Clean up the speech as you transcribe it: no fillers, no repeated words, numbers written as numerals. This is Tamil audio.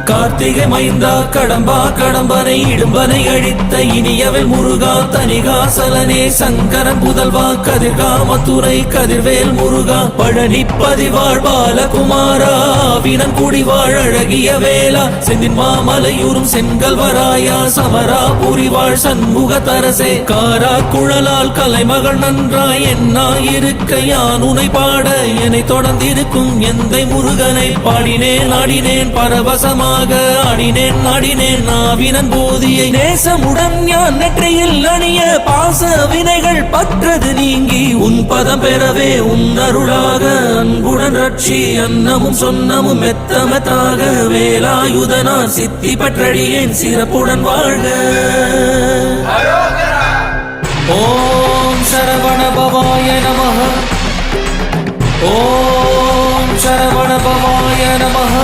கார்த்திகை மைந்தா கடம்பா கடம்பனை இடும்பனை அழித்த இனியவன் முருகா தனிகாசலனே சங்கரன் புதல்வா கதிர்காமத்துறை கதிர்வேல் முருகா பழனி பதிவாழ் பாலகுமாரா வினன் குடிவாழ் அழகிய வேளா செந்தின் மாமலையூரும் செங்கல்வராயா சமரா புரிவாழ் சண்முக தரசே காரா குழலால் கலைமகள் நன்றாய் என்னாயிருக்க யான் உனை பாட என்னை தொடர்ந்திருக்கும் எந்தை முருகனை பாடினேன் ஆடினேன் பரவசமாக ஆடினேன் நாடினேன் நாவினன் போதியை நேசமுடன் ஞான் நெற்றியில் அணிய பாச வினைகள் பற்றது நீங்கி உன் பதம் பெறவே உன் அருளாக அன்புடன் ரட்சி அன்னமும் சொன்னமும் மெத்தமத்தாக வேலாயுதனார் சித்தி பற்றடியேன் சிறப்புடன் வாழ்க. ஓம் சரவண பவாய நமஹ. ஓம் சரவண பவாய நமஹ.